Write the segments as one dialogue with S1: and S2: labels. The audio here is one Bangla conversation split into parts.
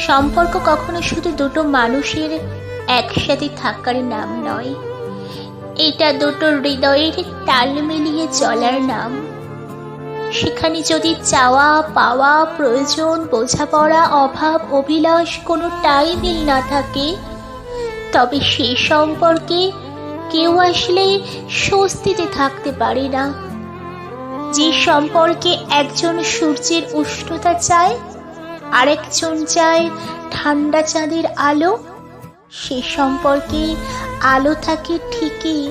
S1: সম্পর্ক কখনো শুধু দুটো মানুষের একসাথে থাকার নাম নয়, এটা দুটো হৃদয়ের তাল মিলিয়ে চলার নাম। সেখানে যদি চাওয়া পাওয়া, প্রয়োজন, বোঝাপড়া, অভাব, অভিলাষ কোনোটাই মিল না থাকে, তবে সেই সম্পর্কে কেউ আসলে স্বস্তিতে থাকতে পারে না। যে সম্পর্কে একজন সূর্যের উষ্ণতা চায়, আরেকজন চায় ঠান্ডা চাঁদের আলো, সে সম্পর্কে আলো থাকে ঠিকই,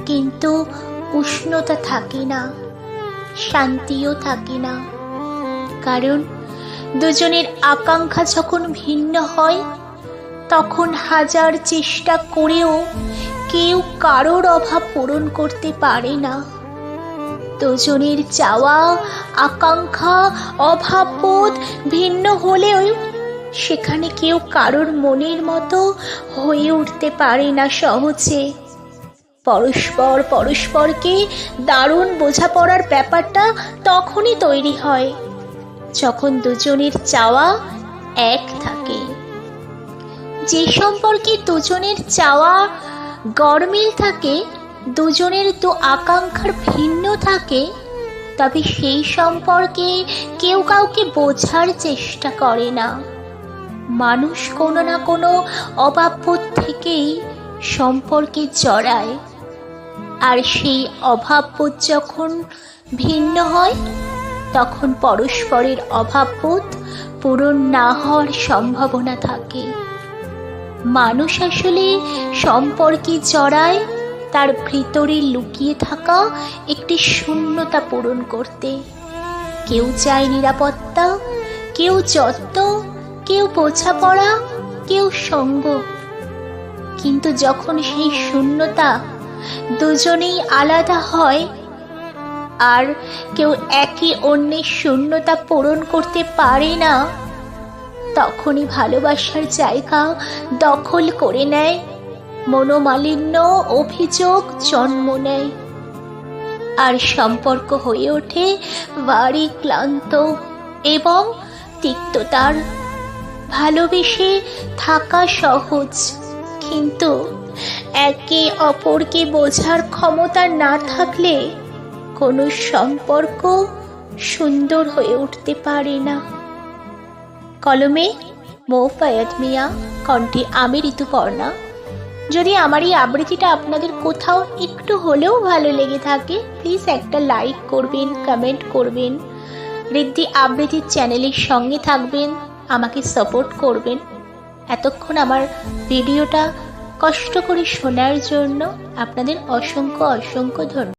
S1: কিন্তু উষ্ণতা থাকে না, শান্তিও থাকে না। কারণ দুজনের আকাঙ্ক্ষা যখন ভিন্ন হয়, তখন হাজার চেষ্টা করেও কেউ কারোর অভাব পূরণ করতে পারে না। দুজনের চাওয়া, আকাঙ্ক্ষা, অভাববোধ ভিন্ন হলেও সেখানে কেউ কারোর মনের মতো হয়ে উঠতে পারে না সহজে। পরস্পর পরস্পরকে দারুণ বোঝাপড়ার ব্যাপারটা তখনই তৈরি হয় যখন দুজনের চাওয়া এক থাকে। যে সম্পর্কে দুজনের চাওয়া গরমিল থাকে, দুজনের তো আকাঙ্ক্ষার ভিন্ন থাকে, তবে সেই সম্পর্কে কেউ কাউকে বোঝার চেষ্টা করে না। মানুষ কোনো না কোনো অভাববোধ থেকেই সম্পর্কে জড়ায়, আর সেই অভাববোধ যখন ভিন্ন হয়, তখন পরস্পরের অভাববোধ পূরণ না হওয়ার সম্ভাবনা থাকে। মানুষ আসলে সম্পর্কে জড়ায় তার ভিতরে লুকিয়ে থাকা একটি শূন্যতা পূরণ করতে। কেউ চায় নিরাপত্তা, কেউ যত্ন, কেউ বোঝাপড়া, কেউ সঙ্গ। কিন্তু যখন সেই শূন্যতা দুজনেই আলাদা হয়, আর কেউ একে অন্যের শূন্যতা পূরণ করতে পারে না, তখনই ভালোবাসার জায়গা দখল করে নেয়, মনোমালিন্য, অভিযোগ জন্ম নেয়, আর সম্পর্ক হয়ে ওঠে ভারী ক্লান্ত এবং তিক্ততার। ভালোবেসে থাকা সহজ, কিন্তু একে অপরকে বোঝার ক্ষমতা না থাকলে কোনো সম্পর্ক সুন্দর হয়ে উঠতে পারে না। কলমে মো ফায়াদ মিয়া, কণ্ঠে আমি ঋতুপর্ণা। যদি আমার এই আবৃত্তিটা আপনাদের কোথাও একটু হলেও ভালো লেগে থাকে, প্লিজ একটা লাইক করবেন, কমেন্ট করবেন, ঋদ্ধি আবৃত্তির চ্যানেলের সঙ্গে থাকবেন, আমাকে সাপোর্ট করবেন। এতক্ষণ আমার ভিডিওটা কষ্ট করে শোনার জন্য আপনাদের অসংখ্য অসংখ্য ধন্যবাদ।